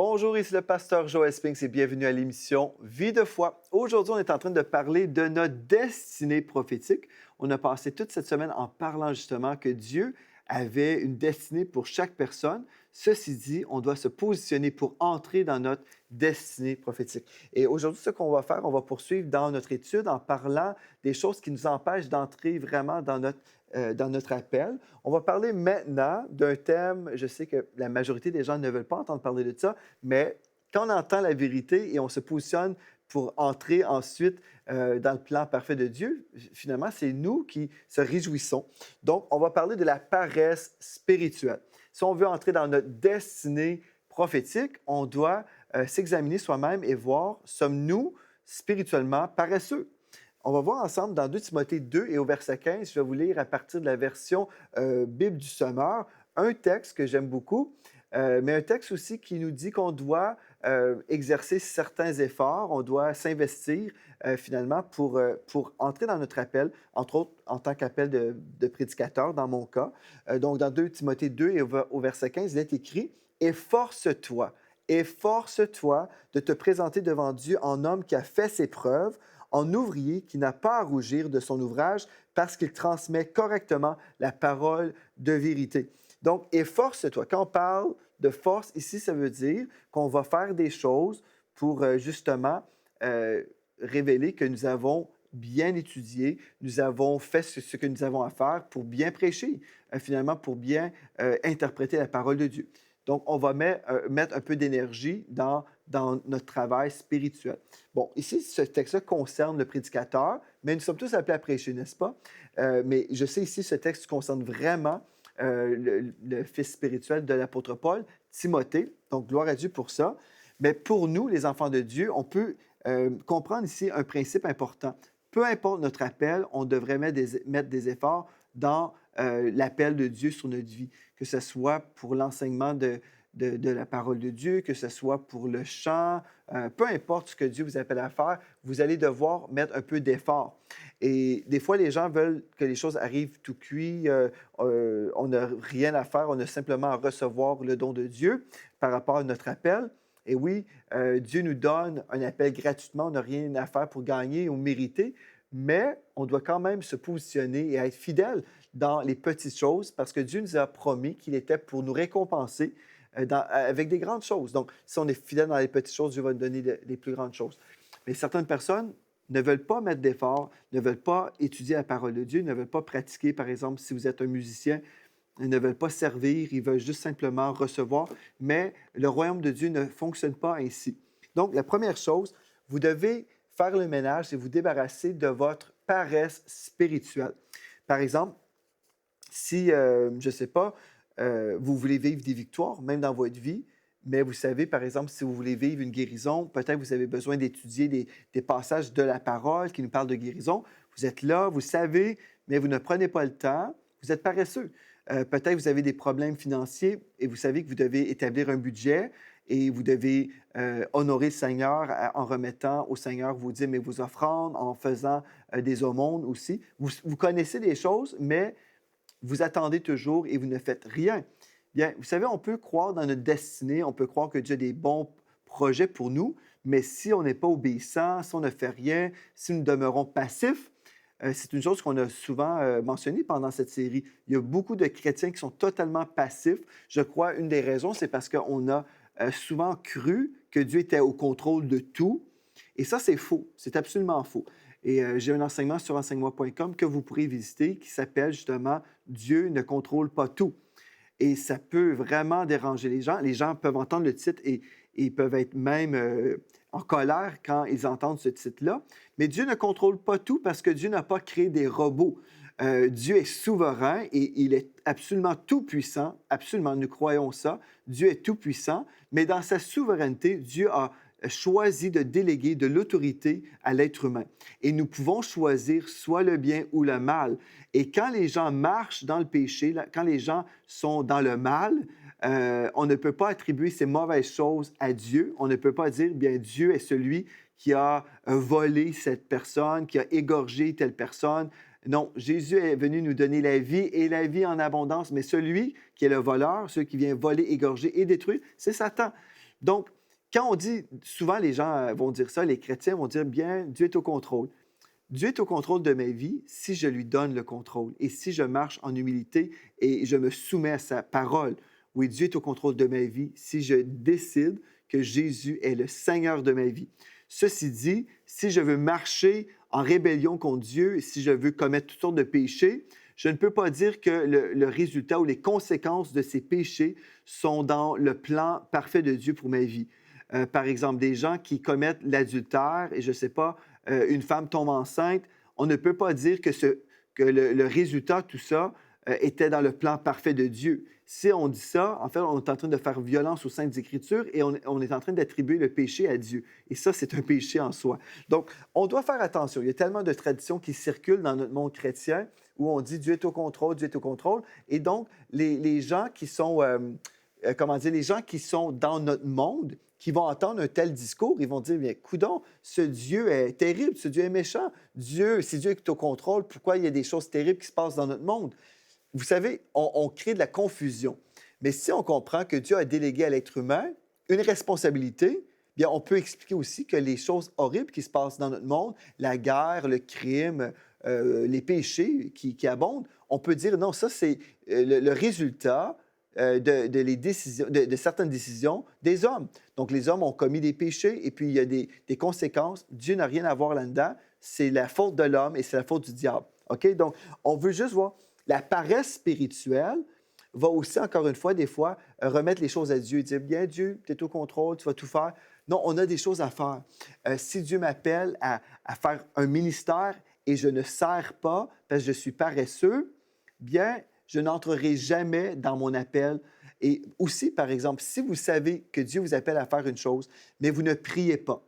Bonjour, ici le pasteur Joël Spinks et bienvenue à l'émission Vie de foi. Aujourd'hui, on est en train de parler de notre destinée prophétique. On a passé toute cette semaine en parlant justement que Dieu avait une destinée pour chaque personne. Ceci dit, on doit se positionner pour entrer dans notre destinée prophétique. Et aujourd'hui, ce qu'on va faire, on va poursuivre dans notre étude en parlant des choses qui nous empêchent d'entrer vraiment dans notre appel. On va parler maintenant d'un thème, je sais que la majorité des gens ne veulent pas entendre parler de ça, mais quand on entend la vérité et on se positionne pour entrer ensuite dans le plan parfait de Dieu, finalement, c'est nous qui se réjouissons. Donc, on va parler de la paresse spirituelle. Si on veut entrer dans notre destinée prophétique, on doit s'examiner soi-même et voir, sommes-nous spirituellement paresseux? On va voir ensemble dans 2 Timothée 2 et au verset 15, je vais vous lire à partir de la version Bible du Sommeur, un texte que j'aime beaucoup, mais un texte aussi qui nous dit qu'on doit exercer certains efforts, on doit s'investir finalement pour entrer dans notre appel, entre autres en tant qu'appel de prédicateur dans mon cas. Donc dans 2 Timothée 2 et au verset 15, il est écrit « Efforce-toi, efforce-toi de te présenter devant Dieu en homme qui a fait ses preuves, en ouvrier qui n'a pas à rougir de son ouvrage parce qu'il transmet correctement la parole de vérité. » Donc, efforce-toi. Quand on parle de force, ici, ça veut dire qu'on va faire des choses pour justement révéler que nous avons bien étudié, nous avons fait ce que nous avons à faire pour bien prêcher, finalement, pour bien interpréter la parole de Dieu. Donc, on va mettre un peu d'énergie dans notre travail spirituel. Bon, ici, ce texte-là concerne le prédicateur, mais nous sommes tous appelés à prêcher, n'est-ce pas? Mais je sais ici, ce texte concerne vraiment le fils spirituel de l'apôtre Paul, Timothée. Donc, gloire à Dieu pour ça. Mais pour nous, les enfants de Dieu, on peut comprendre ici un principe important. Peu importe notre appel, on devrait mettre des efforts dans l'appel de Dieu sur notre vie, que ce soit pour l'enseignement de la parole de Dieu, que ce soit pour le chant, peu importe ce que Dieu vous appelle à faire, vous allez devoir mettre un peu d'effort. Et des fois, les gens veulent que les choses arrivent tout cuit, on n'a rien à faire, on a simplement à recevoir le don de Dieu par rapport à notre appel. Et oui, Dieu nous donne un appel gratuitement, on n'a rien à faire pour gagner ou mériter, mais on doit quand même se positionner et être fidèle dans les petites choses parce que Dieu nous a promis qu'il était pour nous récompenser avec des grandes choses. Donc, si on est fidèle dans les petites choses, Dieu va nous donner les plus grandes choses. Mais certaines personnes ne veulent pas mettre d'efforts, ne veulent pas étudier la parole de Dieu, ne veulent pas pratiquer. Par exemple, si vous êtes un musicien, ils ne veulent pas servir, ils veulent juste simplement recevoir. Mais le royaume de Dieu ne fonctionne pas ainsi. Donc, la première chose, vous devez faire le ménage et vous débarrasser de votre paresse spirituelle. Par exemple, si, je ne sais pas, vous voulez vivre des victoires, même dans votre vie, mais vous savez, par exemple, si vous voulez vivre une guérison, peut-être vous avez besoin d'étudier des passages de la parole qui nous parlent de guérison. Vous êtes là, vous savez, mais vous ne prenez pas le temps, vous êtes paresseux. Peut-être vous avez des problèmes financiers et vous savez que vous devez établir un budget et vous devez honorer le Seigneur en remettant au Seigneur vos dîmes et vos offrandes, en faisant des aumônes aussi. Vous connaissez des choses, mais vous attendez toujours et vous ne faites rien. Bien, vous savez, on peut croire dans notre destinée, on peut croire que Dieu a des bons projets pour nous, mais si on n'est pas obéissant, si on ne fait rien, si nous demeurons passifs, c'est une chose qu'on a souvent mentionnée pendant cette série. Il y a beaucoup de chrétiens qui sont totalement passifs. Je crois une des raisons, c'est parce qu'on a souvent cru que Dieu était au contrôle de tout. Et ça, c'est faux. C'est absolument faux. Et j'ai un enseignement sur enseigne-moi.com que vous pourrez visiter qui s'appelle justement « Dieu ne contrôle pas tout ». Et ça peut vraiment déranger les gens. Les gens peuvent entendre le titre et ils peuvent être même en colère quand ils entendent ce titre-là. Mais Dieu ne contrôle pas tout parce que Dieu n'a pas créé des robots. Dieu est souverain et il est absolument tout-puissant. Absolument, nous croyons ça. Dieu est tout-puissant, mais dans sa souveraineté, Dieu a choisi de déléguer de l'autorité à l'être humain. Et nous pouvons choisir soit le bien ou le mal. Et quand les gens marchent dans le péché, quand les gens sont dans le mal, on ne peut pas attribuer ces mauvaises choses à Dieu. On ne peut pas dire, bien, Dieu est celui qui a volé cette personne, qui a égorgé telle personne. Non, Jésus est venu nous donner la vie et la vie en abondance. Mais celui qui est le voleur, celui qui vient voler, égorger et détruire, c'est Satan. Donc, Quand on dit, souvent les gens vont dire ça, les chrétiens vont dire, bien, Dieu est au contrôle. Dieu est au contrôle de ma vie si je lui donne le contrôle et si je marche en humilité et je me soumets à sa parole. Oui, Dieu est au contrôle de ma vie si je décide que Jésus est le Seigneur de ma vie. Ceci dit, si je veux marcher en rébellion contre Dieu, si je veux commettre toutes sortes de péchés, je ne peux pas dire que le résultat ou les conséquences de ces péchés sont dans le plan parfait de Dieu pour ma vie. Par exemple, des gens qui commettent l'adultère et je ne sais pas, une femme tombe enceinte, on ne peut pas dire que le résultat de tout ça était dans le plan parfait de Dieu. Si on dit ça, en fait, on est en train de faire violence aux Saintes Écritures et on est en train d'attribuer le péché à Dieu. Et ça, c'est un péché en soi. Donc, on doit faire attention. Il y a tellement de traditions qui circulent dans notre monde chrétien où on dit Dieu est au contrôle, Dieu est au contrôle. Et donc, les gens qui sont, comment dire, les gens qui sont dans notre monde, qui vont entendre un tel discours, ils vont dire, bien, coudonc, ce Dieu est terrible, ce Dieu est méchant. Dieu, si Dieu est au contrôle, pourquoi il y a des choses terribles qui se passent dans notre monde? Vous savez, on crée de la confusion. Mais si on comprend que Dieu a délégué à l'être humain une responsabilité, bien, on peut expliquer aussi que les choses horribles qui se passent dans notre monde, la guerre, le crime, les péchés qui abondent, on peut dire, non, ça, c'est le résultat de certaines décisions des hommes. Donc, les hommes ont commis des péchés et puis il y a des conséquences. Dieu n'a rien à voir là-dedans. C'est la faute de l'homme et c'est la faute du diable. OK? Donc, on veut juste voir. La paresse spirituelle va aussi, encore une fois, des fois, remettre les choses à Dieu et dire, bien, Dieu, tu es au contrôle, tu vas tout faire. Non, on a des choses à faire. Si Dieu m'appelle à faire un ministère et je ne sers pas parce que je suis paresseux, bien, je n'entrerai jamais dans mon appel. Et aussi, par exemple, si vous savez que Dieu vous appelle à faire une chose, mais vous ne priez pas,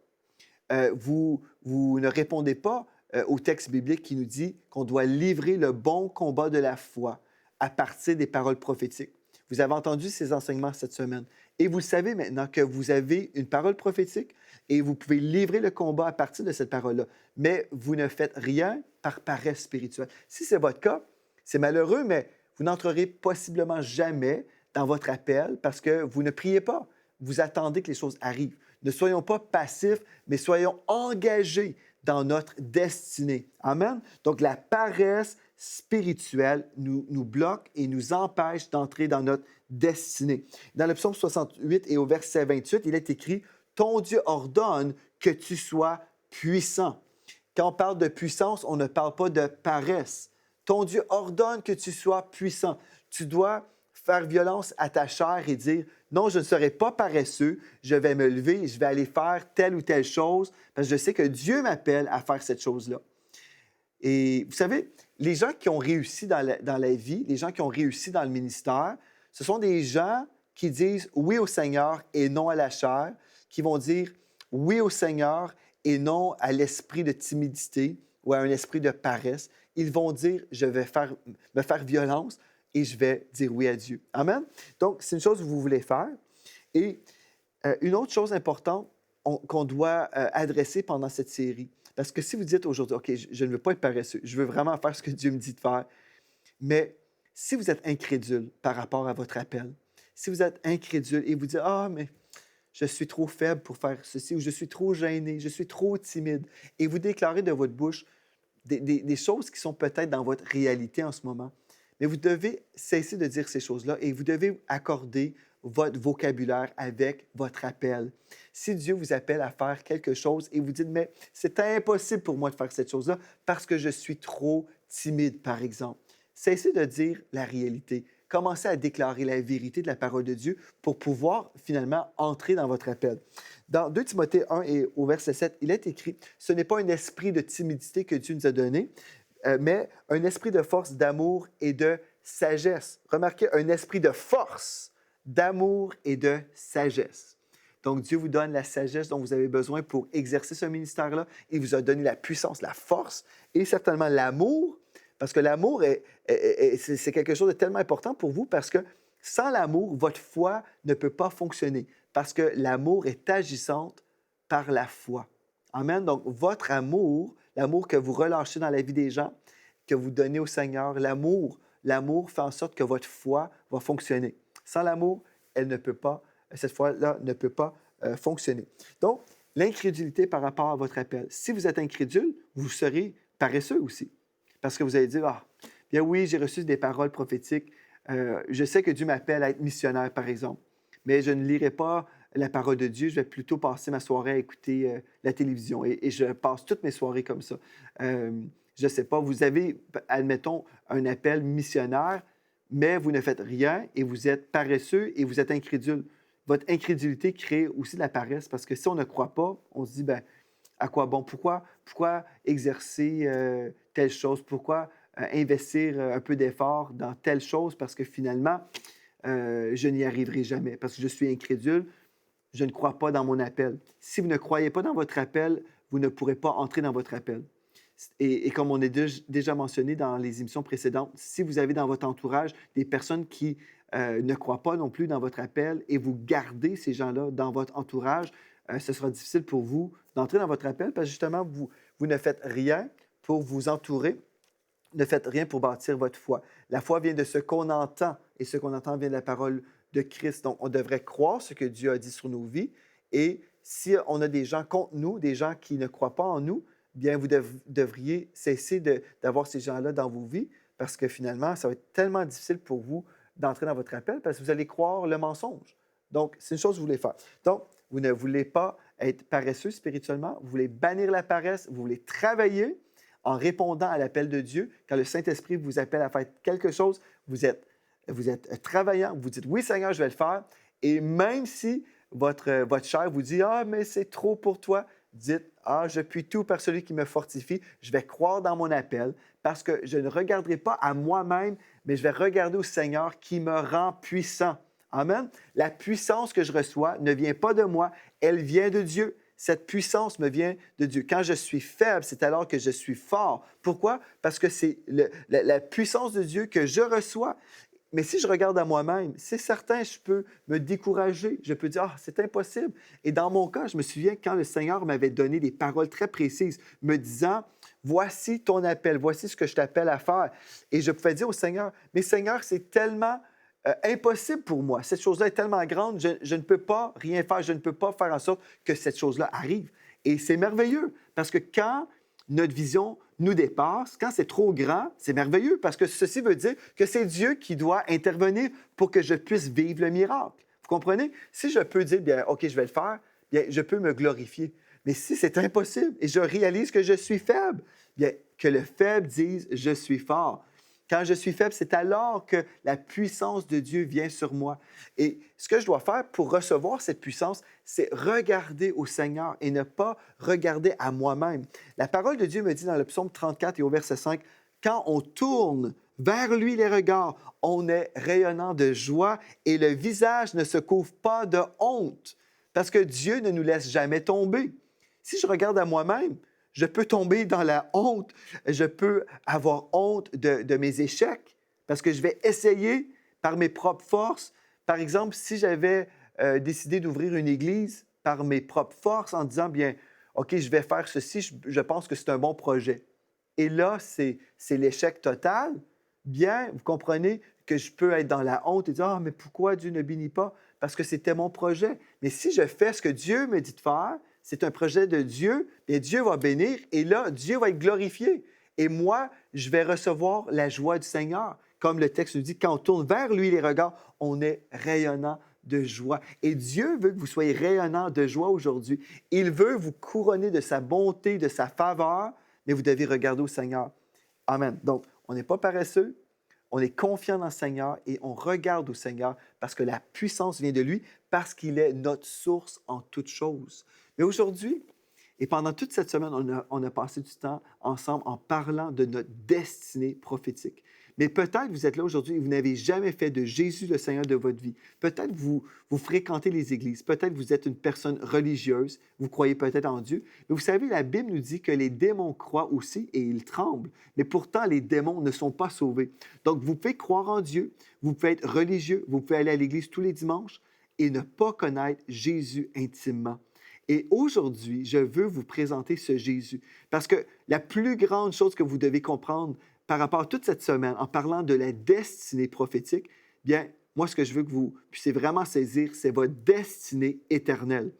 vous ne répondez pas au texte biblique qui nous dit qu'on doit livrer le bon combat de la foi à partir des paroles prophétiques. Vous avez entendu ces enseignements cette semaine. Et vous savez maintenant que vous avez une parole prophétique et vous pouvez livrer le combat à partir de cette parole-là. Mais vous ne faites rien par paresse spirituelle. Si c'est votre cas, c'est malheureux, mais vous n'entrerez possiblement jamais dans votre appel parce que vous ne priez pas. Vous attendez que les choses arrivent. Ne soyons pas passifs, mais soyons engagés dans notre destinée. Amen? Donc, la paresse spirituelle nous bloque et nous empêche d'entrer dans notre destinée. Dans le psaume 68 et au verset 28, il est écrit « Ton Dieu ordonne que tu sois puissant. » Quand on parle de puissance, on ne parle pas de paresse. Ton Dieu ordonne que tu sois puissant. Tu dois faire violence à ta chair et dire « Non, je ne serai pas paresseux, je vais me lever et je vais aller faire telle ou telle chose parce que je sais que Dieu m'appelle à faire cette chose-là. » Et vous savez, les gens qui ont réussi dans la vie, les gens qui ont réussi dans le ministère, ce sont des gens qui disent oui au Seigneur et non à la chair, qui vont dire oui au Seigneur et non à l'esprit de timidité ou à un esprit de paresse. Ils vont dire je vais me faire violence et je vais dire oui à Dieu. Amen? Donc, c'est une chose que vous voulez faire. Et une autre chose importante qu'on doit adresser pendant cette série, parce que si vous dites aujourd'hui, OK, je ne veux pas être paresseux, je veux vraiment faire ce que Dieu me dit de faire, mais si vous êtes incrédule par rapport à votre appel, si vous êtes incrédule et vous dites, ah, mais je suis trop faible pour faire ceci, ou je suis trop gêné, je suis trop timide, et vous déclarez de votre bouche des choses qui sont peut-être dans votre réalité en ce moment, mais vous devez cesser de dire ces choses-là et vous devez accorder votre vocabulaire avec votre appel. Si Dieu vous appelle à faire quelque chose et vous dites, mais c'est impossible pour moi de faire cette chose-là parce que je suis trop timide, par exemple, cessez de dire la réalité. Commencez à déclarer la vérité de la parole de Dieu pour pouvoir finalement entrer dans votre appel. Dans 2 Timothée 1 et au verset 7, il est écrit, « Ce n'est pas un esprit de timidité que Dieu nous a donné, mais un esprit de force, d'amour et de sagesse. » Remarquez, un esprit de force, d'amour et de sagesse. Donc, Dieu vous donne la sagesse dont vous avez besoin pour exercer ce ministère-là. Il vous a donné la puissance, la force et certainement l'amour, parce que l'amour, c'est quelque chose de tellement important pour vous parce que sans l'amour, votre foi ne peut pas fonctionner parce que l'amour est agissante par la foi. Amen. Donc, votre amour, l'amour que vous relâchez dans la vie des gens, que vous donnez au Seigneur, l'amour fait en sorte que votre foi va fonctionner. Sans l'amour, cette foi-là ne peut pas fonctionner. Donc, l'incrédulité par rapport à votre appel. Si vous êtes incrédule, vous serez paresseux aussi. Parce que vous allez dire, ah, bien oui, j'ai reçu des paroles prophétiques. Je sais que Dieu m'appelle à être missionnaire, par exemple, mais je ne lirai pas la parole de Dieu. Je vais plutôt passer ma soirée à écouter la télévision et je passe toutes mes soirées comme ça. Je ne sais pas, vous avez, admettons, un appel missionnaire, mais vous ne faites rien et vous êtes paresseux et vous êtes incrédule. Votre incrédulité crée aussi de la paresse parce que si on ne croit pas, on se dit, ben, à quoi bon? Pourquoi exercer telle chose? Pourquoi investir un peu d'effort dans telle chose? Parce que finalement, je n'y arriverai jamais. Parce que je suis incrédule, je ne crois pas dans mon appel. Si vous ne croyez pas dans votre appel, vous ne pourrez pas entrer dans votre appel. Et comme on a déjà mentionné dans les émissions précédentes, si vous avez dans votre entourage des personnes qui ne croient pas non plus dans votre appel et vous gardez ces gens-là dans votre entourage, ce sera difficile pour vous d'entrer dans votre appel parce que justement, vous ne faites rien pour vous entourer, ne faites rien pour bâtir votre foi. La foi vient de ce qu'on entend et ce qu'on entend vient de la parole de Christ. Donc, on devrait croire ce que Dieu a dit sur nos vies et si on a des gens contre nous, des gens qui ne croient pas en nous, bien, vous devriez cesser d'avoir ces gens-là dans vos vies parce que finalement, ça va être tellement difficile pour vous d'entrer dans votre appel parce que vous allez croire le mensonge. Donc, c'est une chose que vous voulez faire. Donc, vous ne voulez pas être paresseux spirituellement, vous voulez bannir la paresse, vous voulez travailler en répondant à l'appel de Dieu. Quand le Saint-Esprit vous appelle à faire quelque chose, vous êtes travaillant, vous dites « Oui, Seigneur, je vais le faire ». Et même si votre chair vous dit « Ah, mais c'est trop pour toi », dites « Ah, je puis tout par celui qui me fortifie, je vais croire dans mon appel parce que je ne regarderai pas à moi-même, mais je vais regarder au Seigneur qui me rend puissant. » Amen. La puissance que je reçois ne vient pas de moi, elle vient de Dieu. Cette puissance me vient de Dieu. Quand je suis faible, c'est alors que je suis fort. Pourquoi? Parce que c'est la puissance de Dieu que je reçois. Mais si je regarde à moi-même, c'est certain, je peux me décourager. Je peux dire, ah, c'est impossible. Et dans mon cas, je me souviens quand le Seigneur m'avait donné des paroles très précises, me disant, voici ton appel, voici ce que je t'appelle à faire. Et je pouvais dire au Seigneur, mais Seigneur, c'est tellement impossible pour moi. Cette chose-là est tellement grande, je ne peux pas rien faire, je ne peux pas faire en sorte que cette chose-là arrive. Et c'est merveilleux, parce que quand notre vision nous dépasse, quand c'est trop grand, c'est merveilleux, parce que ceci veut dire que c'est Dieu qui doit intervenir pour que je puisse vivre le miracle. Vous comprenez? Si je peux dire, bien, OK, je vais le faire, bien, je peux me glorifier. Mais si c'est impossible et je réalise que je suis faible, bien, que le faible dise, je suis fort. Quand je suis faible, c'est alors que la puissance de Dieu vient sur moi. Et ce que je dois faire pour recevoir cette puissance, c'est regarder au Seigneur et ne pas regarder à moi-même. La parole de Dieu me dit dans le psaume 34 et au verset 5, « Quand on tourne vers lui les regards, on est rayonnant de joie et le visage ne se couvre pas de honte. » Parce que Dieu ne nous laisse jamais tomber. Si je regarde à moi-même, je peux tomber dans la honte, je peux avoir honte de mes échecs parce que je vais essayer par mes propres forces. Par exemple, si j'avais décidé d'ouvrir une église par mes propres forces en disant, bien, OK, je vais faire ceci, je pense que c'est un bon projet. Et là, c'est l'échec total. Bien, vous comprenez que je peux être dans la honte et dire, ah, mais pourquoi Dieu ne bénit pas? Parce que c'était mon projet. Mais si je fais ce que Dieu me dit de faire, c'est un projet de Dieu, et Dieu va bénir, et là, Dieu va être glorifié. Et moi, je vais recevoir la joie du Seigneur. Comme le texte nous dit, quand on tourne vers lui les regards, on est rayonnant de joie. Et Dieu veut que vous soyez rayonnant de joie aujourd'hui. Il veut vous couronner de sa bonté, de sa faveur, mais vous devez regarder au Seigneur. Amen. Donc, on n'est pas paresseux, on est confiant dans le Seigneur et on regarde au Seigneur parce que la puissance vient de lui, parce qu'il est notre source en toutes choses. Mais aujourd'hui, et pendant toute cette semaine, on a passé du temps ensemble en parlant de notre destinée prophétique. Mais peut-être vous êtes là aujourd'hui et vous n'avez jamais fait de Jésus le Seigneur de votre vie. Peut-être vous fréquentez les églises. Peut-être vous êtes une personne religieuse. Vous croyez peut-être en Dieu. Mais vous savez, la Bible nous dit que les démons croient aussi et ils tremblent. Mais pourtant, les démons ne sont pas sauvés. Donc, vous pouvez croire en Dieu. Vous pouvez être religieux. Vous pouvez aller à l'église tous les dimanches et ne pas connaître Jésus intimement. Et aujourd'hui, je veux vous présenter ce Jésus. Parce que la plus grande chose que vous devez comprendre par rapport à toute cette semaine, en parlant de la destinée prophétique, bien, moi, ce que je veux que vous puissiez vraiment saisir, c'est votre destinée éternelle.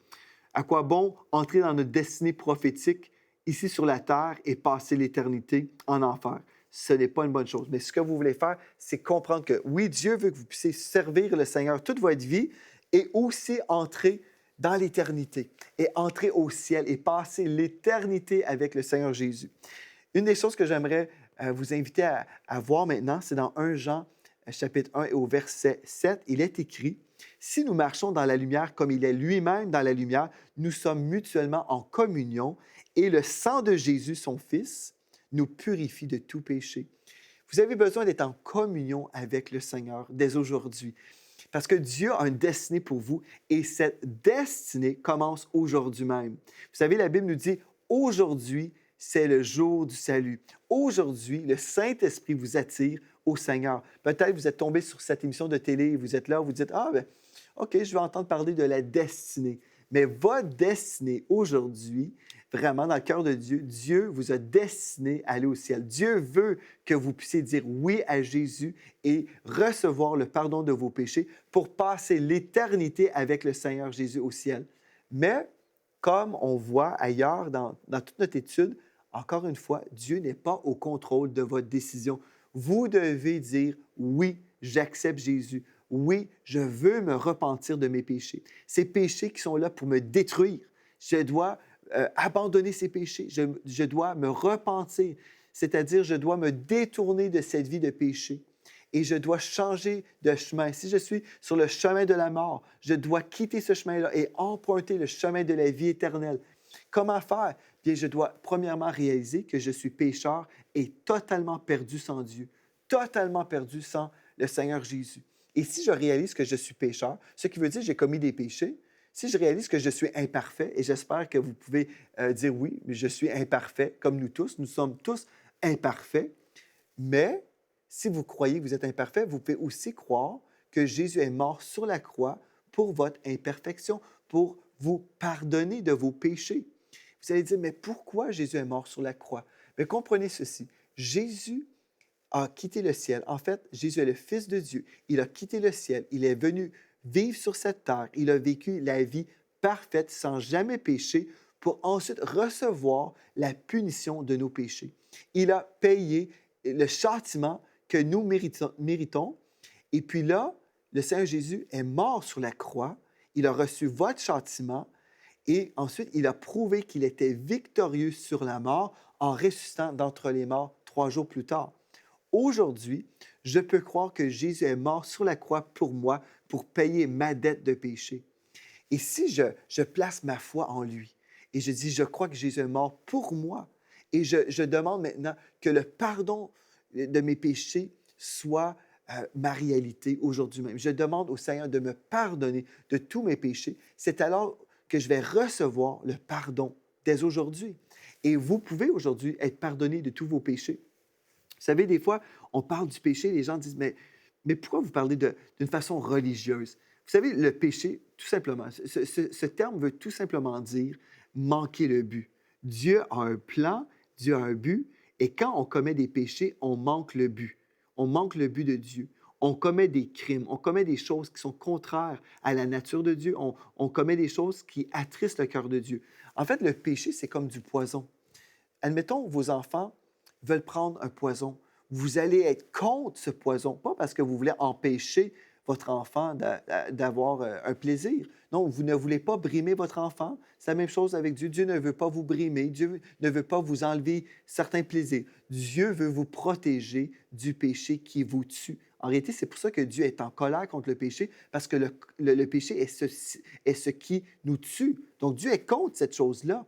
À quoi bon entrer dans notre destinée prophétique ici sur la terre et passer l'éternité en enfer? Ce n'est pas une bonne chose. Mais ce que vous voulez faire, c'est comprendre que oui, Dieu veut que vous puissiez servir le Seigneur toute votre vie et aussi entrer dans l'éternité et entrer au ciel et passer l'éternité avec le Seigneur Jésus. Une des choses que j'aimerais vous inviter à voir maintenant, c'est dans 1 Jean, chapitre 1 et au verset 7, il est écrit, « Si nous marchons dans la lumière comme il est lui-même dans la lumière, nous sommes mutuellement en communion et le sang de Jésus, son Fils, nous purifie de tout péché. » Vous avez besoin d'être en communion avec le Seigneur dès aujourd'hui. Parce que Dieu a une destinée pour vous et cette destinée commence aujourd'hui même. Vous savez, la Bible nous dit, aujourd'hui, c'est le jour du salut. Aujourd'hui, le Saint-Esprit vous attire au Seigneur. Peut-être vous êtes tombé sur cette émission de télé et vous êtes là, vous dites, ah, ben, OK, je vais entendre parler de la destinée. Mais votre destinée aujourd'hui, vraiment dans le cœur de Dieu, Dieu vous a destiné à aller au ciel. Dieu veut que vous puissiez dire oui à Jésus et recevoir le pardon de vos péchés pour passer l'éternité avec le Seigneur Jésus au ciel. Mais, comme on voit ailleurs dans toute notre étude, encore une fois, Dieu n'est pas au contrôle de votre décision. Vous devez dire oui, j'accepte Jésus. Oui, je veux me repentir de mes péchés. Ces péchés qui sont là pour me détruire. Je dois abandonner ces péchés. Je dois me repentir, c'est-à-dire je dois me détourner de cette vie de péché et je dois changer de chemin. Si je suis sur le chemin de la mort, je dois quitter ce chemin-là et emprunter le chemin de la vie éternelle. Comment faire? Bien, je dois premièrement réaliser que je suis pécheur et totalement perdu sans Dieu, totalement perdu sans le Seigneur Jésus. Et si je réalise que je suis pécheur, ce qui veut dire que j'ai commis des péchés, si je réalise que je suis imparfait, et j'espère que vous pouvez dire oui, mais je suis imparfait, comme nous sommes tous imparfaits, mais si vous croyez que vous êtes imparfait, vous pouvez aussi croire que Jésus est mort sur la croix pour votre imperfection, pour vous pardonner de vos péchés. Vous allez dire, mais pourquoi Jésus est mort sur la croix? Mais comprenez ceci, Jésus a quitté le ciel. En fait, Jésus est le Fils de Dieu. Il a quitté le ciel. Il est venu vivre sur cette terre. Il a vécu la vie parfaite sans jamais pécher pour ensuite recevoir la punition de nos péchés. Il a payé le châtiment que nous méritons. Et puis là, le Seigneur Jésus est mort sur la croix. Il a reçu votre châtiment. Et ensuite, il a prouvé qu'il était victorieux sur la mort en ressuscitant d'entre les morts 3 jours plus tard. Aujourd'hui, je peux croire que Jésus est mort sur la croix pour moi, pour payer ma dette de péché. Et si je place ma foi en lui et je dis, je crois que Jésus est mort pour moi et je demande maintenant que le pardon de mes péchés soit ma réalité aujourd'hui même. Je demande au Seigneur de me pardonner de tous mes péchés. C'est alors que je vais recevoir le pardon dès aujourd'hui. Et vous pouvez aujourd'hui être pardonné de tous vos péchés. Vous savez, des fois, on parle du péché, les gens disent, mais pourquoi vous parlez d'une façon religieuse? Vous savez, le péché, tout simplement, ce terme veut tout simplement dire manquer le but. Dieu a un plan, Dieu a un but, et quand on commet des péchés, on manque le but. On manque le but de Dieu. On commet des crimes, on commet des choses qui sont contraires à la nature de Dieu, on commet des choses qui attristent le cœur de Dieu. En fait, le péché, c'est comme du poison. Admettons, vos enfants veulent prendre un poison. Vous allez être contre ce poison, pas parce que vous voulez empêcher votre enfant d'avoir un plaisir. Non, vous ne voulez pas brimer votre enfant. C'est la même chose avec Dieu. Dieu ne veut pas vous brimer. Dieu ne veut pas vous enlever certains plaisirs. Dieu veut vous protéger du péché qui vous tue. En réalité, c'est pour ça que Dieu est en colère contre le péché, parce que le péché est ce qui nous tue. Donc, Dieu est contre cette chose-là,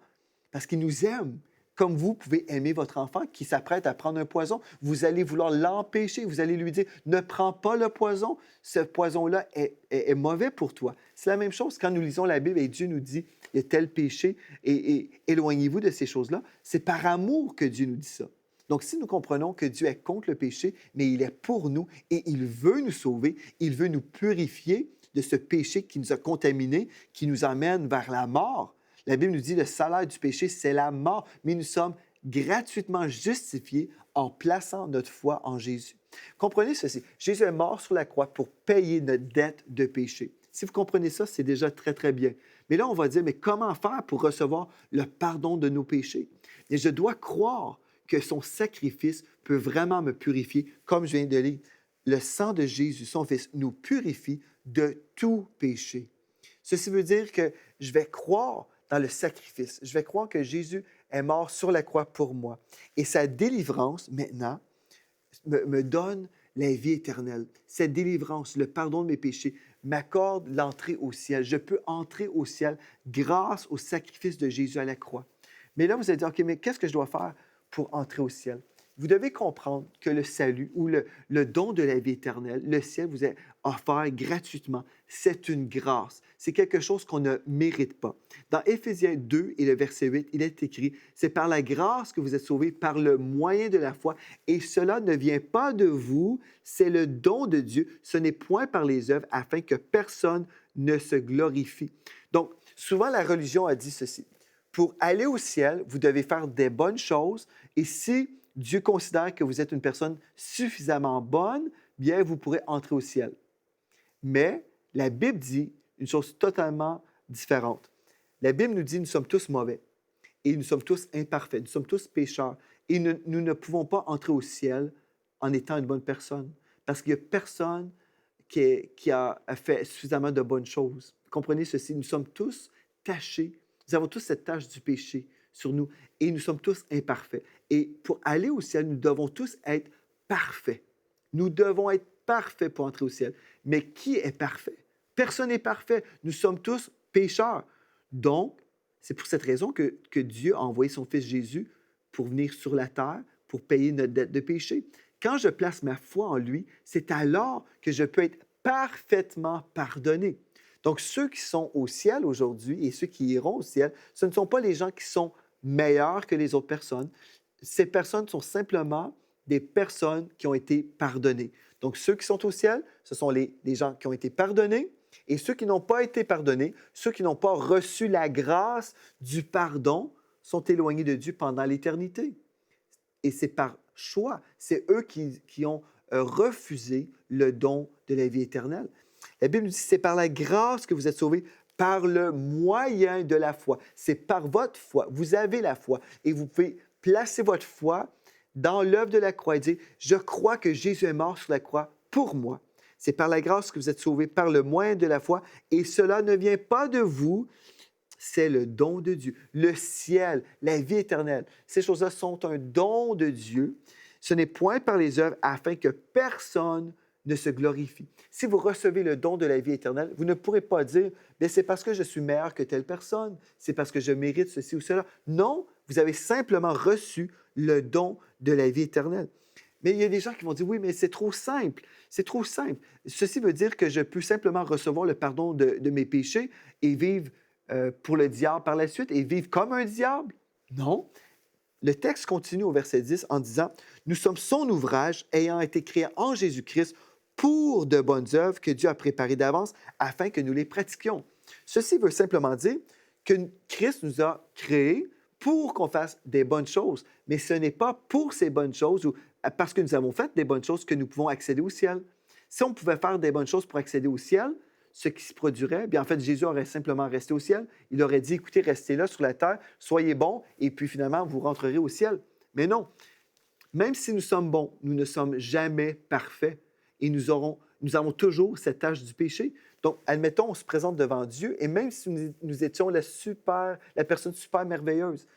parce qu'il nous aime. Comme vous pouvez aimer votre enfant qui s'apprête à prendre un poison, vous allez vouloir l'empêcher. Vous allez lui dire, ne prends pas le poison. Ce poison-là est mauvais pour toi. C'est la même chose quand nous lisons la Bible et Dieu nous dit, il y a tel péché et éloignez-vous de ces choses-là. C'est par amour que Dieu nous dit ça. Donc, si nous comprenons que Dieu est contre le péché, mais il est pour nous et il veut nous sauver, il veut nous purifier de ce péché qui nous a contaminés, qui nous amène vers la mort. La Bible nous dit le salaire du péché, c'est la mort, mais nous sommes gratuitement justifiés en plaçant notre foi en Jésus. Comprenez ceci, Jésus est mort sur la croix pour payer notre dette de péché. Si vous comprenez ça, c'est déjà très, très bien. Mais là, on va dire, mais comment faire pour recevoir le pardon de nos péchés? Et je dois croire que son sacrifice peut vraiment me purifier, comme je viens de lire. Le sang de Jésus, son Fils, nous purifie de tout péché. Ceci veut dire que je vais croire dans le sacrifice. Je vais croire que Jésus est mort sur la croix pour moi. Et sa délivrance, maintenant, me donne la vie éternelle. Cette délivrance, le pardon de mes péchés, m'accorde l'entrée au ciel. Je peux entrer au ciel grâce au sacrifice de Jésus à la croix. Mais là, vous allez dire, OK, mais qu'est-ce que je dois faire pour entrer au ciel? Vous devez comprendre que le salut ou le don de la vie éternelle, le ciel vous est offert gratuitement. C'est une grâce. C'est quelque chose qu'on ne mérite pas. Dans Éphésiens 2 et le verset 8, il est écrit, « C'est par la grâce que vous êtes sauvés par le moyen de la foi, et cela ne vient pas de vous, c'est le don de Dieu. Ce n'est point par les œuvres, afin que personne ne se glorifie. » Donc, souvent, la religion a dit ceci. Pour aller au ciel, vous devez faire des bonnes choses, et si Dieu considère que vous êtes une personne suffisamment bonne, bien, vous pourrez entrer au ciel. Mais la Bible dit une chose totalement différente. La Bible nous dit que nous sommes tous mauvais et nous sommes tous imparfaits, nous sommes tous pécheurs et nous ne pouvons pas entrer au ciel en étant une bonne personne parce qu'il n'y a personne qui a fait suffisamment de bonnes choses. Comprenez ceci, nous sommes tous tachés, nous avons tous cette tâche du péché sur nous et nous sommes tous imparfaits. Et pour aller au ciel, nous devons tous être parfaits. Nous devons être parfaits pour entrer au ciel. Mais qui est parfait? Personne n'est parfait. Nous sommes tous pécheurs. Donc, c'est pour cette raison que Dieu a envoyé son Fils Jésus pour venir sur la terre, pour payer notre dette de péché. Quand je place ma foi en lui, c'est alors que je peux être parfaitement pardonné. Donc, ceux qui sont au ciel aujourd'hui et ceux qui iront au ciel, ce ne sont pas les gens qui sont meilleurs que les autres personnes. Ces personnes sont simplement des personnes qui ont été pardonnées. Donc, ceux qui sont au ciel, ce sont les gens qui ont été pardonnés, et ceux qui n'ont pas été pardonnés, ceux qui n'ont pas reçu la grâce du pardon, sont éloignés de Dieu pendant l'éternité. Et c'est par choix. C'est eux qui ont refusé le don de la vie éternelle. La Bible nous dit, c'est par la grâce que vous êtes sauvés, par le moyen de la foi. C'est par votre foi. Vous avez la foi et vous pouvez placer votre foi dans l'œuvre de la croix et dire, je crois que Jésus est mort sur la croix pour moi. C'est par la grâce que vous êtes sauvés, par le moyen de la foi, et cela ne vient pas de vous, c'est le don de Dieu. Le ciel, la vie éternelle, ces choses-là sont un don de Dieu. Ce n'est point par les œuvres afin que personne ne se glorifie. Si vous recevez le don de la vie éternelle, vous ne pourrez pas dire, bien, c'est parce que je suis meilleur que telle personne, c'est parce que je mérite ceci ou cela. Non, vous avez simplement reçu le don de la vie éternelle. Mais il y a des gens qui vont dire, oui, mais c'est trop simple. C'est trop simple. Ceci veut dire que je peux simplement recevoir le pardon de mes péchés et vivre pour le diable par la suite et vivre comme un diable? Non. Le texte continue au verset 10 en disant, « Nous sommes son ouvrage ayant été créés en Jésus-Christ pour de bonnes œuvres que Dieu a préparées d'avance afin que nous les pratiquions. » Ceci veut simplement dire que Christ nous a créés pour qu'on fasse des bonnes choses, mais ce n'est pas pour ces bonnes choses ou parce que nous avons fait des bonnes choses que nous pouvons accéder au ciel. Si on pouvait faire des bonnes choses pour accéder au ciel, ce qui se produirait, bien en fait, Jésus aurait simplement resté au ciel. Il aurait dit, écoutez, restez là sur la terre, soyez bons, et puis finalement, vous rentrerez au ciel. Mais non, même si nous sommes bons, nous ne sommes jamais parfaits et nous avons toujours cette tâche du péché. Donc, admettons, on se présente devant Dieu et même si nous étions la personne super merveilleuse,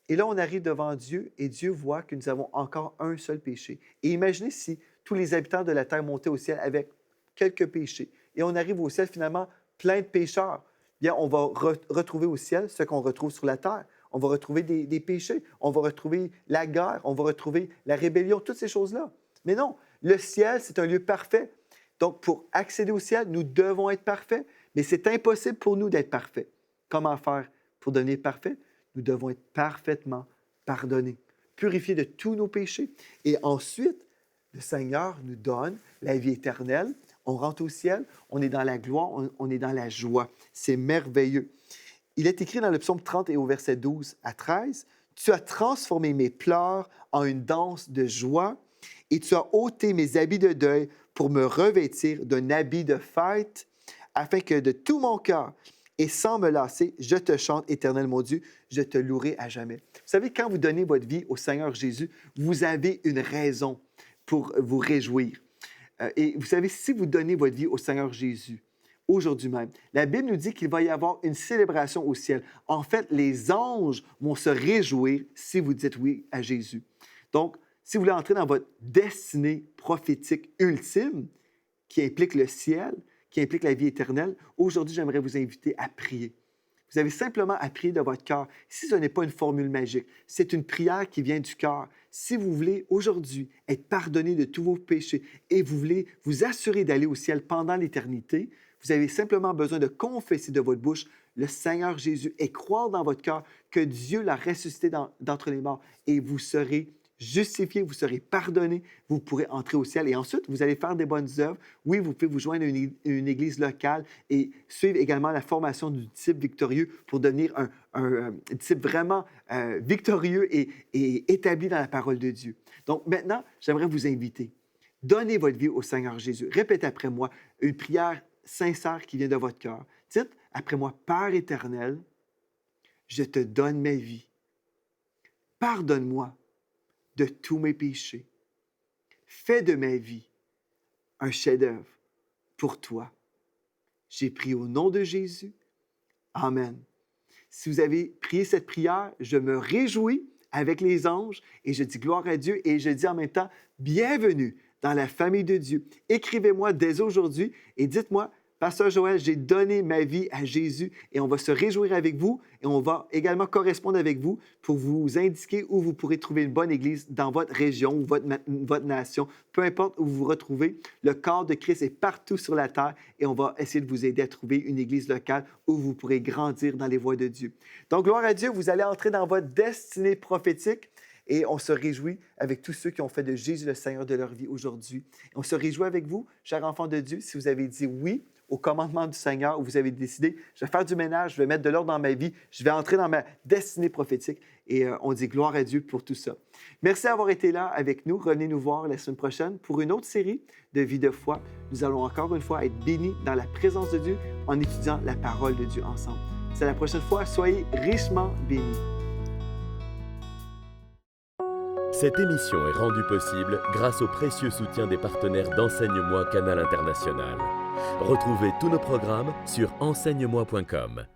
et là, on arrive devant Dieu et Dieu voit que nous avons encore un seul péché. Et imaginez si tous les habitants de la terre montaient au ciel avec quelques péchés et on arrive au ciel finalement plein de pécheurs. Bien, on va retrouver au ciel ce qu'on retrouve sur la terre. On va retrouver des péchés, on va retrouver la guerre, on va retrouver la rébellion, toutes ces choses-là. Mais non, le ciel, c'est un lieu parfait. Donc, pour accéder au ciel, nous devons être parfaits, mais c'est impossible pour nous d'être parfaits. Comment faire pour devenir parfaits? Nous devons être parfaitement pardonnés, purifiés de tous nos péchés. Et ensuite, le Seigneur nous donne la vie éternelle. On rentre au ciel, on est dans la gloire, on est dans la joie. C'est merveilleux. Il est écrit dans le psaume 30 et au verset 12 à 13, « Tu as transformé mes pleurs en une danse de joie et tu as ôté mes habits de deuil pour me revêtir d'un habit de fête, afin que de tout mon cœur et sans me lasser, je te chante, Éternel mon Dieu, je te louerai à jamais. Vous savez, quand vous donnez votre vie au Seigneur Jésus, vous avez une raison pour vous réjouir. Et vous savez, si vous donnez votre vie au Seigneur Jésus, aujourd'hui même, la Bible nous dit qu'il va y avoir une célébration au ciel. En fait, les anges vont se réjouir si vous dites oui à Jésus. Donc, si vous voulez entrer dans votre destinée prophétique ultime, qui implique le ciel, qui implique la vie éternelle, aujourd'hui, j'aimerais vous inviter à prier. Vous avez simplement à prier de votre cœur. Si ce n'est pas une formule magique, c'est une prière qui vient du cœur. Si vous voulez aujourd'hui être pardonné de tous vos péchés et vous voulez vous assurer d'aller au ciel pendant l'éternité, vous avez simplement besoin de confesser de votre bouche le Seigneur Jésus et croire dans votre cœur que Dieu l'a ressuscité d'entre les morts et vous serez justifié, vous serez pardonné, vous pourrez entrer au ciel. Et ensuite, vous allez faire des bonnes œuvres. Oui, vous pouvez vous joindre à une église locale et suivre également la formation du disciple victorieux pour devenir un disciple vraiment victorieux et établi dans la parole de Dieu. Donc maintenant, j'aimerais vous inviter. Donnez votre vie au Seigneur Jésus. Répétez après moi une prière sincère qui vient de votre cœur. Dites après moi, Père éternel, je te donne ma vie. Pardonne-moi de tous mes péchés. Fais de ma vie un chef-d'œuvre pour toi. J'ai prié au nom de Jésus. Amen. Si vous avez prié cette prière, je me réjouis avec les anges et je dis gloire à Dieu et je dis en même temps, bienvenue dans la famille de Dieu. Écrivez-moi dès aujourd'hui et dites-moi, Pasteur Joël, j'ai donné ma vie à Jésus et on va se réjouir avec vous et on va également correspondre avec vous pour vous indiquer où vous pourrez trouver une bonne église dans votre région ou votre nation. Peu importe où vous vous retrouvez, le corps de Christ est partout sur la terre et on va essayer de vous aider à trouver une église locale où vous pourrez grandir dans les voies de Dieu. Donc, gloire à Dieu, vous allez entrer dans votre destinée prophétique. Et on se réjouit avec tous ceux qui ont fait de Jésus le Seigneur de leur vie aujourd'hui. On se réjouit avec vous, chers enfants de Dieu, si vous avez dit oui au commandement du Seigneur, où vous avez décidé, je vais faire du ménage, je vais mettre de l'ordre dans ma vie, je vais entrer dans ma destinée prophétique. Et on dit gloire à Dieu pour tout ça. Merci d'avoir été là avec nous. Revenez nous voir la semaine prochaine pour une autre série de Vie de foi. Nous allons encore une fois être bénis dans la présence de Dieu en étudiant la parole de Dieu ensemble. C'est la prochaine fois. Soyez richement bénis. Cette émission est rendue possible grâce au précieux soutien des partenaires d'Enseigne-moi Canal International. Retrouvez tous nos programmes sur enseigne-moi.com.